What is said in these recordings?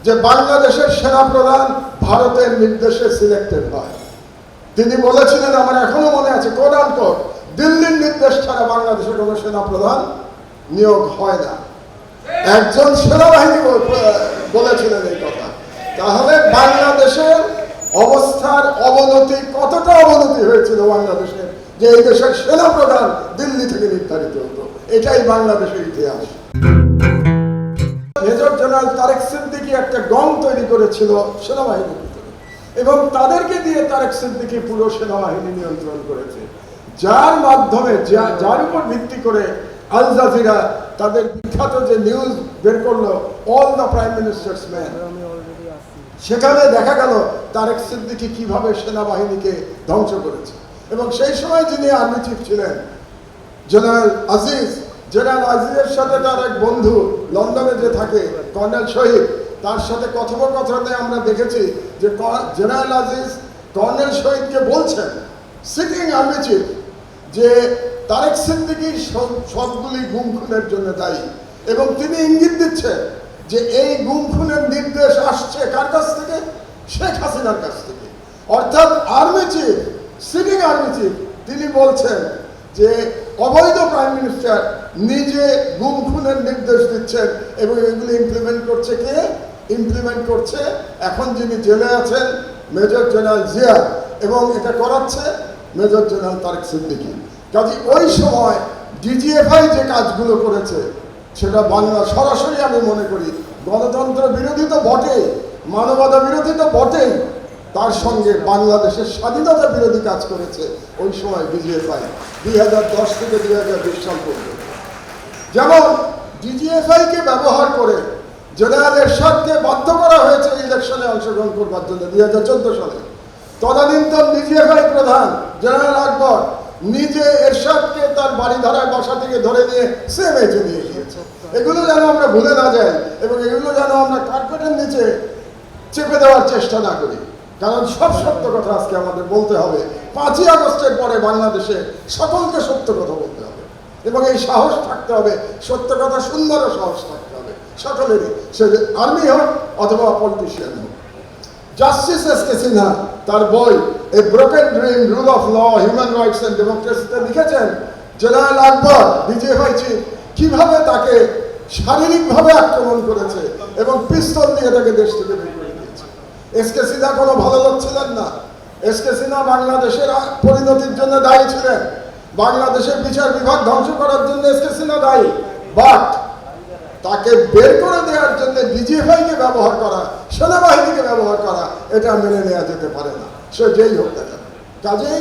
যে বাংলাদেশের সেনাপ্রধান ভারতের নির্দেশে সিলেক্টেড হয়। তিনি বলেছিলেন, আমার এখনো মনে আছে, কোট আনকোট, দিল্লির নির্দেশ ছাড়া বাংলাদেশে কোনো সেনাপ্রধান নিয়োগ হয় না। একজন সেনাবাহিনী বলেছিলেন এই কথা। তাহলে বাংলাদেশের অবস্থার অবনতি, কতটা অবনতি হয়েছিল বাংলাদেশের, যে এই দেশের সেনাপ্রধান দিল্লি থেকে নির্ধারিত হতো। এটাই বাংলাদেশের ইতিহাস। মেজর জেনারেল তারেক সিদ্দিকী একটা গং তৈরি করেছিল সেনাবাহিনীর ভিতরে, এবং তাদেরকে দিয়ে তারেক সিদ্দিকী পুরো সেনাবাহিনী নিয়ন্ত্রণ করেছে, যার মাধ্যমে যার উপর ভিত্তি করে আল জাজিরা তাদের বিখ্যাত যে নিউজ বের করলো, all the prime ministers man, সেখানে দেখা গেল তারেক সিদ্দিকী কিভাবে সেনাবাহিনীকে ধ্বংস করেছে। এবং সেই সময় যিনি আর্মি চিফ ছিলেন জেনারেল আজিজ, জেনারেল আজিজের সাথে তার এক বন্ধু লন্ডনে যে থাকে কর্নেল শহীদ, তার সাথে কথোপকথনে আমরা দেখেছি যে জেনারেল আজিজ কর্নেল শহীদকে বলছেন, সিটিং আর্মি চিফ, যে তারেক সিদ্দিকী সবগুলি গুম খুনের জন্য দায়ী, এবং তিনি ইঙ্গিত দিচ্ছেন যে এই গুম খুনের নির্দেশ আসছে কার কাছ থেকে? শেখ হাসিনার কাছ থেকে। অর্থাৎ army chief, sitting army chief, তিনি বলছেন যে অবৈধ প্রাইম মিনিস্টার নিজে গুম খুনের নির্দেশ দিচ্ছেন, এবং এগুলি ইমপ্লিমেন্ট করছে কে? ইমপ্লিমেন্ট করছে এখন যিনি জেলে আছেন মেজর জেনারেল জিয়া, এবং এটা করাচ্ছে মেজর জেনারেল তারেক সিদ্দিকী। কাজে ওই সময় ডিজিএফআই যে কাজগুলো করেছে সেটা বাংলা সরাসরি, আমি মনে করি, গণতন্ত্র বিরোধী তো বটেই, মানবতা বিরোধী তো বটেই, তার সঙ্গে বাংলাদেশের স্বাধীনতা বিরোধী কাজ করেছে ওই সময় ডিজিএফআই 2010 থেকে 2020 সাল পর্যন্ত। যেমন ডিজিএফআইকে ব্যবহার করে জেনারেল এরশাদকে বাধ্য করা হয়েছে ইলেকশনে অংশগ্রহণ করবার জন্য 2014 সালে। তদানীন্তন ডিজিএফআই প্রধান জেনারেল আকবর নিজে এরশাদকে তার বাড়ি ধারায় বাসা থেকে ধরে নিয়ে সেম এজে নিয়ে গিয়েছে। এগুলো যেন আমরা ভুলে না যাই, এবং এগুলো যেন আমরা কার্পেটের নিচে চেপে দেওয়ার চেষ্টা না করি, কারণ সব সত্য কথা আজকে আমাদের বলতে হবে। 5ই আগস্টের পরে বাংলাদেশে সকলকে সত্য কথা বলতে হবে, এবং এই সাহস থাকতে হবে, সত্য কথা সুন্দর সাহস থাকতে হবে সকলেরই, সে আর্মি হোক অথবা পলিটিশিয়ান হোক। Justice S K. সিনহা তার বই a broken dream, rule of law, human rights and ডেমোক্রেসিতে লিখেছেন জেনারেল আকবর ডিজিএফআই চিফ কিভাবে তাকে শারীরিকভাবে আক্রমণ করেছে এবং পিস্তল দিয়ে তাকে দেশ থেকে বের করে দিয়েছে। এস.কে. সিনহা কোনো ভালো লোক ছিলেন না। এস.কে. সিনহা বাংলাদেশের পরিণতির জন্য দায়ী ছিলেন, বাংলাদেশের বিচার বিভাগ ধ্বংস করার জন্য এস.কে. সিনহা দায়ী, বাট তাকে বের করে দেওয়ার জন্য ডিজিএফআইকে ব্যবহার করা, সেনাবাহিনীকে ব্যবহার করা, এটা মেনে নেওয়া যেতে পারে না, সে যেই হোক না কেন। কাজেই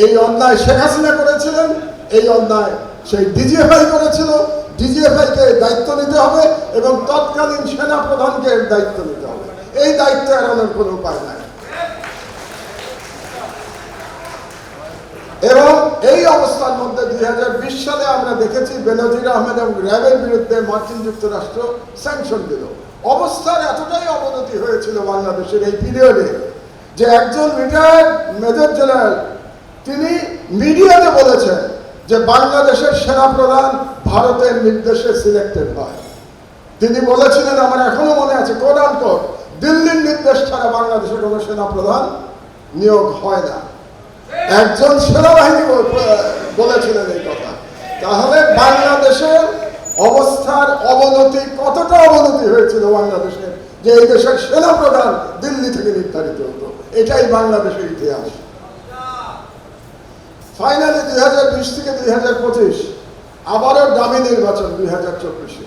এই অন্যায় শেখ হাসিনা করেছিলেন, এই অন্যায় সেই ডিজিএফআই করেছিল। ডিজিএফআইকে দায়িত্ব নিতে হবে এবং তৎকালীন সেনা প্রধানকে দায়িত্ব নিতে হবে। এই দায়িত্ব এড়ানোর কোনো উপায় নাই। এবং এই অবস্থার মধ্যে 2020 সালে আমরা দেখেছি বেনজির আহমেদ এবং র্যাবের বিরুদ্ধে মার্কিন যুক্তরাষ্ট্র স্যাংশন দিল। অবস্থার এতটাই অবনতি হয়েছিল বাংলাদেশের এই পিরিয়ডে যে একজন রিটায়ার্ড মেজর জেনারেল তিনি মিডিয়াতে বলেছেন যে বাংলাদেশের সেনাপ্রধান ভারতের নির্দেশে সিলেক্টেড হয়। তিনি বলেছিলেন, আমার এখনো মনে আছে, কোট আনকোট, দিল্লির নির্দেশ ছাড়া বাংলাদেশে কোনো সেনাপ্রধান নিয়োগ হয় না। একজন সেনাবাহিনী বলেছিলেন এই কথা। তাহলে বাংলাদেশের অবস্থার অবনতি, কতটা অবনতি হয়েছিল বাংলাদেশের, যে এই দেশের সেনাপ্রধান দিল্লি থেকে নির্ধারিত হতো। এটাই বাংলাদেশের ইতিহাস। ফাইনালি 2020 থেকে 2025 আবারও ডামি নির্বাচন 2024-এ।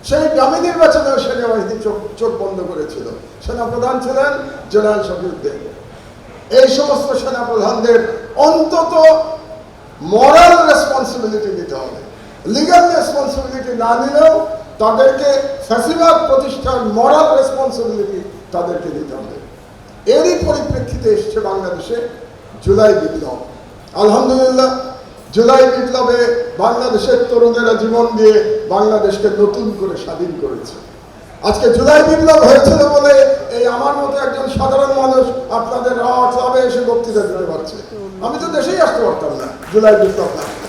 সেই ডামি নির্বাচনেও সেনাবাহিনী চোখ বন্ধ করেছিল। সেনাপ্রধান ছিলেন জেনারেল শফিউদ্দিন। এই সমস্ত সেনাপ্রধানদের অন্তত মরাল রেসপন্সিবিলিটি নিতে হবে। লিগ্যাল রেসপন্সিবিলিটি না নিলেও তাদেরকে ফ্যাসিবাদ প্রতিষ্ঠার মরাল রেসপন্সিবিলিটি তাদেরকে নিতে হবে। এরই পরিপ্রেক্ষিতে এসছে বাংলাদেশে জুলাই বিপ্লব। আলহামদুলিল্লাহ, জুলাই বিপ্লবে বাংলাদেশের তরুণেরা জীবন দিয়ে বাংলাদেশকে নতুন করে স্বাধীন করেছে। আজকে জুলাই বিপ্লব হয়েছিল বলে এই আমার মতো একজন সাধারণ মানুষ আপনাদের ক্লাবে এসে বক্তৃতা দিতে পারছে। আমি তো দেশেই আসতে পারতাম না জুলাই বিপ্লব না হলে।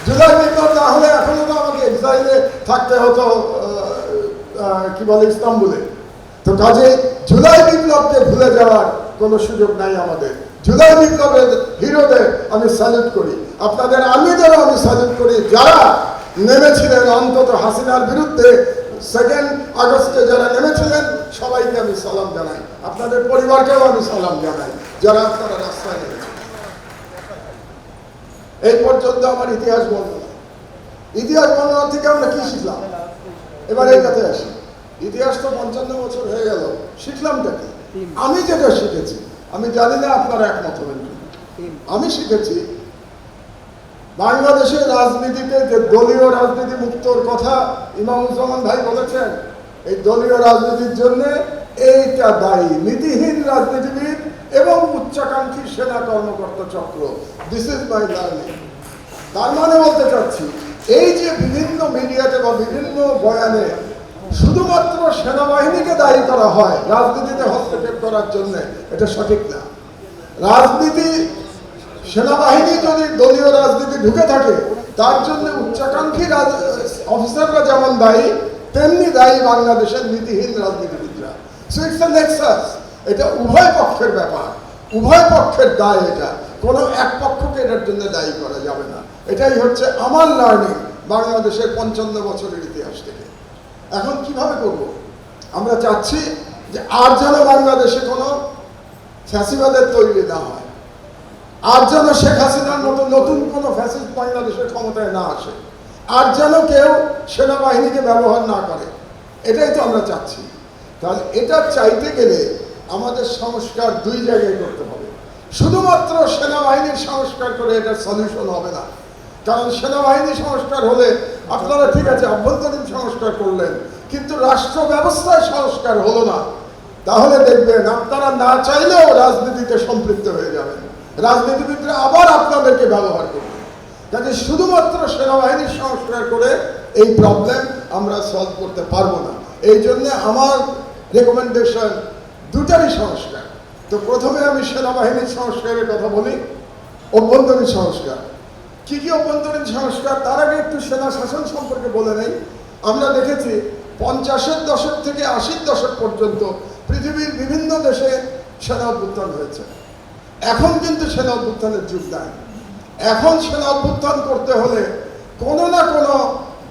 জুলাই বিপ্লব না হলে এখনো তো আমাকে এক্সাইলে থাকতে হতো, কি বলে, ইস্তাম্বুলে। তো কাজে জুলাই বিপ্লবকে ভুলে যাওয়ার কোনো সুযোগ নাই আমাদের। জুলাই বিপ্লবের হিরোদের আমি স্যালুট করি, আপনাদের আর্মিদেরও আমি স্যালুট করি, যারা নেমেছিলেন অন্তত হাসিনার বিরুদ্ধে 2 আগস্টে যারা নেমেছিলেন সবাইকে আমি সালাম জানাই, আপনাদের পরিবারকেও আমি সালাম জানাই যারা আপনারা রাস্তায় নেমেছেন। এই পর্যন্ত আমার ইতিহাস বর্ণনা। ইতিহাস বর্ণনা থেকে আমরা কি শিখলাম? এবার এই কথায় আসি, ইতিহাস তো 55 বছর হয়ে গেল, শিখলামটা কি? আমি যেটা শিখেছি, আমি জানি না আপনারা একমত হবেন কি, আমি শিখেছি বাংলাদেশের রাজনীতিতে যে দলীয় রাজনীতি মুক্তর কথা ইমামুজ্জামান ভাই বলেছেন, এই দলীয় রাজনীতির জন্য এইটা দায়ী নীতিহীন রাজনীতিবিদ এবং উচ্চাকাঙ্ক্ষী সেনা কর্মকর্তা চক্র। This is my learning. তার মানে বলতে চাচ্ছি, এই যে বিভিন্ন মিডিয়াতে বা বিভিন্ন বয়ানে শুধুমাত্র সেনাবাহিনীকে দায়ী করা হয় রাজনীতিতে হস্তক্ষেপ করার জন্য, এটা সঠিক না। রাজনীতি, সেনাবাহিনী যদি দলীয় রাজনীতি ঢুকে থাকে, তার জন্য উচ্চাকাঙ্ক্ষী অফিসাররা যেমন দায়ী, তেমনি দায়ী বাংলাদেশের নীতিহীন রাজনীতিবিদরা। সো ইটস এ নেক্সাস, এটা উভয় পক্ষের ব্যাপার, উভয় পক্ষের দায়। এটা কোনো এক পক্ষকে এটার জন্য দায়ী করা যাবে না। এটাই হচ্ছে আমার লার্নিং বাংলাদেশের 55 বছরের ইতিহাস থেকে। এখন কিভাবে করব? আমরা চাচ্ছি যে আর যেন বাংলাদেশে কোনো ফ্যাসিবাদের তৈরি না হয়, আর যেন শেখ হাসিনার মতো নতুন কোনো ফ্যাসিস্ট বাংলাদেশের ক্ষমতায় না আসে, আর যেন কেউ সেনাবাহিনীকে ব্যবহার না করে, এটাই তো আমরা চাচ্ছি। তাহলে এটা চাইতে গেলে আমাদের সংস্কার 2 জায়গায় করতে হবে। শুধুমাত্র সেনাবাহিনীর সংস্কার করে এটা সলিউশন হবে না, কারণ সেনাবাহিনী সংস্কার হলে আপনারা ঠিক আছে অভ্যন্তরীণ সংস্কার করলেন, কিন্তু রাষ্ট্র ব্যবস্থায় সংস্কার হলো না, তাহলে দেখবেন আপনারা না চাইলেও রাজনীতিতে সম্পৃক্ত হয়ে যাবেন, রাজনীতিবিদরা আবার আপনাদেরকে ব্যবহার করবে। কাজে শুধুমাত্র সেনাবাহিনীর সংস্কার করে এই প্রবলেম আমরা সলভ করতে পারবো না। এই জন্য আমার রেকমেন্ডেশন 2টারই সংস্কার। তো প্রথমে আমি সেনাবাহিনীর সংস্কারের কথা বলি, অভ্যন্তরীণ সংস্কার। কি কি অভ্যন্তরীণ সংস্কার? তার আগে একটু সেনা শাসন সম্পর্কে বলে নেই। আমরা দেখেছি 50-এর দশক থেকে 80-র দশক পর্যন্ত পৃথিবীর বিভিন্ন দেশে সেনা অভ্যুত্থান হয়েছে। এখন কিন্তু সেনা অভ্যুত্থানের যুগ নাই। এখন সেনা অভ্যুত্থান করতে হলে কোনো না কোনো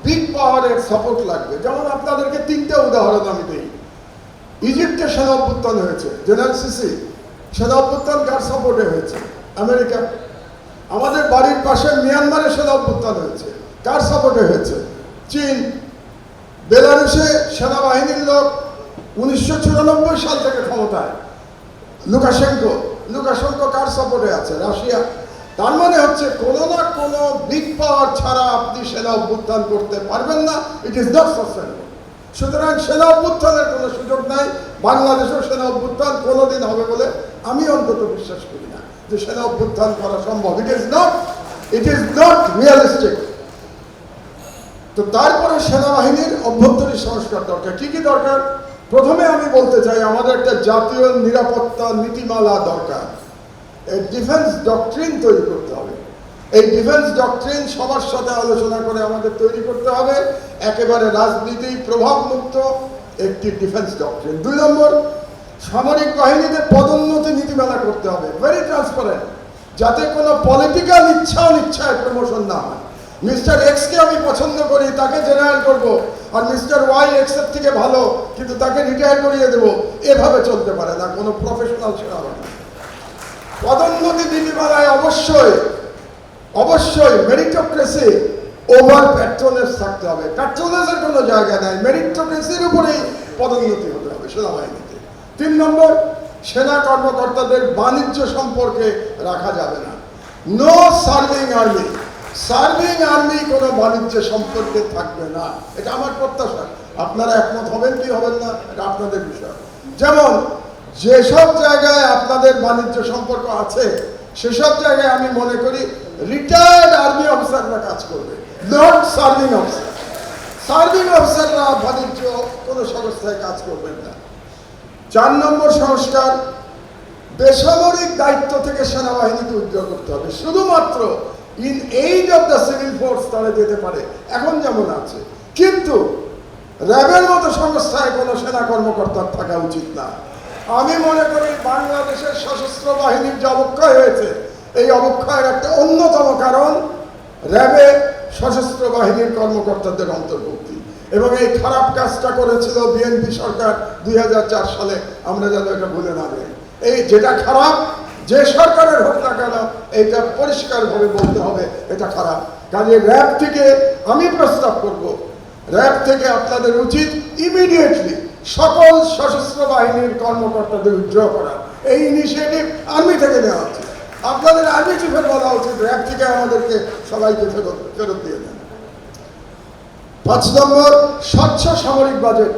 বিগ পাওয়ারের সাপোর্ট লাগবে। যেমন আপনাদেরকে 3টে উদাহরণ আমি দিই। ইজিপ্টে সেনা অভ্যুত্থান হয়েছে, জেনারেল সিসি। সেনা অভ্যুত্থান কার সাপোর্টে হয়েছে? আমেরিকা। আমাদের বাড়ির পাশে মিয়ানমারে সেনা অভ্যুত্থান হয়েছে, কার সাপোর্টে হয়েছে? চীন। বেলারুশে সেনাবাহিনীর লোক 1994 সাল থেকে ক্ষমতায়, লুকাশেঙ্কো কার সাপোর্টে আছে? রাশিয়া। তার মানে হচ্ছে কোনো না কোনো বিগ পাওয়ার ছাড়া আপনি সেনা অভ্যুত্থান করতে পারবেন না। It is not sustainable. সুতরাং সেনা অভ্যুত্থানের কোনো সুযোগ নাই। বাংলাদেশেও সেনা অভ্যুত্থান কোনোদিন হবে বলে আমি অন্তত বিশ্বাস করি না যে সেনা অভ্যুত্থান করা সম্ভব। It is not realistic. তো তারপরে সেনাবাহিনীর অভ্যন্তরীণ সংস্কার দরকার। কি কি দরকার? প্রথমে আমি বলতে চাই আমাদের একটা জাতীয় নিরাপত্তা নীতিমালা দরকার। এই ডিফেন্স ডক্ট্রিন তৈরি করতে হবে। এই ডিফেন্স ডক্ট্রিন সবার সাথে আলোচনা করে আমাদের তৈরি করতে হবে, একেবারে রাজনীতি প্রভাব মুক্ত একটি ডিফেন্স ডক্ট্রিন। 2 নম্বর, সামরিক বাহিনীতে পদোন্নতি নীতিমালা করতে হবে, ভেরি ট্রান্সপারেন্ট, যাতে কোনো পলিটিক্যাল ইচ্ছায় প্রমোশন না হয়। মিস্টার এক্সকে আমি পছন্দ করি, তাকে জেনারেল করব, আর মিস্টার ওয়াই এক্সের থেকে ভালো কিন্তু তাকে রিটায়ার করিয়ে দেবো, এভাবে চলতে পারে না কোনো প্রফেশনাল সেনাবাহিনী। পদোন্নতি নীতিমালায় অবশ্যই মেরিটোক্রেসি ওভার প্যাট্রোনেজ থাকতে হবে। প্যাট্রোনেজের কোনো জায়গা নাই, মেরিটোক্রেসির উপরেই পদোন্নতি হতে হবে সেনাবাহিনীতে। 3 নম্বর, সেনা কর্মকর্তাদের বাণিজ্য সম্পর্কে রাখা যাবে না। No serving army. Serving army কোনো বাণিজ্য সম্পর্কে থাকবে না, এটা আমার প্রত্যাশা। আপনারা একমত হবেন কি হবেন না এটা আপনাদের বিষয়। যেমন যেসব জায়গায় আপনাদের বাণিজ্য সম্পর্ক আছে সেসব জায়গায় আমি মনে করি রিটায়ার্ড আর্মি অফিসাররা কাজ করবে, নট সার্ভিং অফিসার। সার্ভিং অফিসাররা বাণিজ্য কোনো সংস্থায় কাজ করবেন না। 4 নম্বর সংস্কার, বেসামরিক দায়িত্ব থেকে সেনাবাহিনীকে উদ্ধার করতে হবে। শুধুমাত্র in aid of the civil force তারা যেতে পারে এখন যেমন আছে, কিন্তু র্যাবের মতো সংস্থায় কোনো সেনা কর্মকর্তার থাকা উচিত না। আমি মনে করি বাংলাদেশের সশস্ত্র বাহিনীর যে অবক্ষয় হয়েছে, এই অবক্ষয়ের একটা অন্যতম কারণ র্যাবে সশস্ত্র বাহিনীর কর্মকর্তাদের অন্তর্ভুক্তি, এবং এই খারাপ কাজটা করেছিল বিএনপি সরকার 2004 সালে। আমরা যেন এটা ভুলে না যাই। এই যেটা খারাপ, যে সরকারের হোক না কেন, এটা পরিষ্কারভাবে বলতে হবে এটা খারাপ। কাজে র্যাব থেকে আমি প্রস্তাব করব, র্যাব থেকে আপনাদের উচিত ইমিডিয়েটলি সকল সশস্ত্র বাহিনীর কর্মকর্তাদের উইথড্র করা। এই ইনিশিয়েটিভ আর্মি থেকে নেওয়া উচিত। আপনাদের আর্মি চিফের বলা উচিত র্যাব থেকে আমাদেরকে সবাইকে ফেরত দিয়ে দেন। 5 নম্বর, স্বচ্ছ সামরিক বাজেট।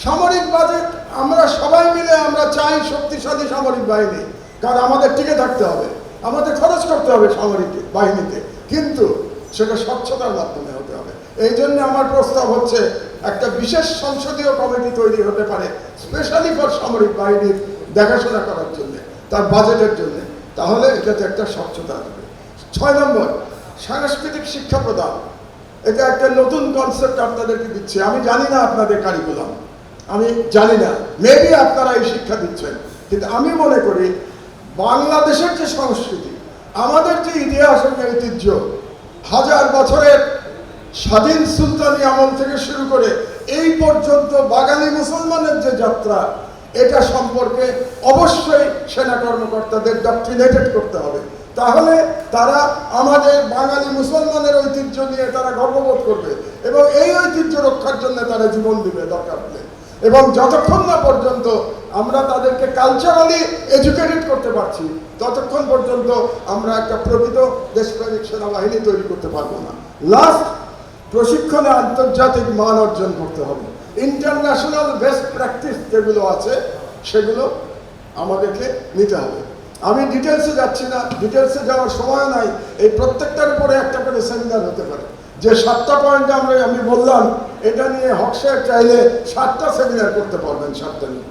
সামরিক বাজেট আমরা সবাই মিলে আমরা চাই শক্তিশালী সামরিক বাহিনী, কারণ আমাদের টিকে থাকতে হবে, আমাদের খরচ করতে হবে সামরিক বাহিনীতে, কিন্তু সেটা স্বচ্ছতার মাধ্যমে হতে হবে। এই জন্য আমার প্রস্তাব হচ্ছে একটা বিশেষ সংসদীয় কমিটি তৈরি হতে পারে স্পেশালি ফর সামরিক বাহিনীর দেখাশোনা করার জন্য, তার বাজেটের জন্য। তাহলে এটাতে একটা স্বচ্ছতা আসবে। 6 নম্বর, সাংস্কৃতিক শিক্ষা প্রদান। এটা একটা নতুন কনসেপ্ট আপনাদেরকে দিচ্ছে। আমি জানি না আপনাদের কারিকুলাম, আমি জানি না, মেবি আপনারা এই শিক্ষা দিচ্ছেন, কিন্তু আমি মনে করি বাংলাদেশের যে সংস্কৃতি, আমাদের যে ইতিহাস ও ঐতিহ্য, 1000 বছরের স্বাধীন সুলতানি আমল থেকে শুরু করে এই পর্যন্ত বাঙালি মুসলমানের যে যাত্রা, এটা সম্পর্কে অবশ্যই সেনা কর্মকর্তাদের ডক্ট্রিনেটেড করতে হবে। তাহলে তারা আমাদের বাঙালি মুসলমানের ঐতিহ্য নিয়ে তারা গর্ববোধ করবে এবং এই ঐতিহ্য রক্ষার জন্য তারা জীবন দিবে দরকার হলে। এবং যতক্ষণ না পর্যন্ত আমরা তাদেরকে কালচারালি এডুকেটেড করতে পারছি, ততক্ষণ পর্যন্ত আমরা একটা প্রকৃত দেশপ্রেমিক সেনাবাহিনী তৈরি করতে পারবো না। লাস্ট, প্রশিক্ষণে আন্তর্জাতিক মান অর্জন করতে হবে। ইন্টারন্যাশনাল বেস্ট প্র্যাকটিস যেগুলো আছে সেগুলো আমাদেরকে নিতে হবে। আমি ডিটেলসে যাচ্ছি না, ডিটেলসে যাওয়ার সময় নাই। এই প্রত্যেকটার উপরে একটা করে সেমিনার হতে পারে। যে 7টা পয়েন্ট আমি বললাম, এটা নিয়ে হক সাহেব চাইলে 7টা সেমিনার করতে পারবেন 7টা নিয়ে।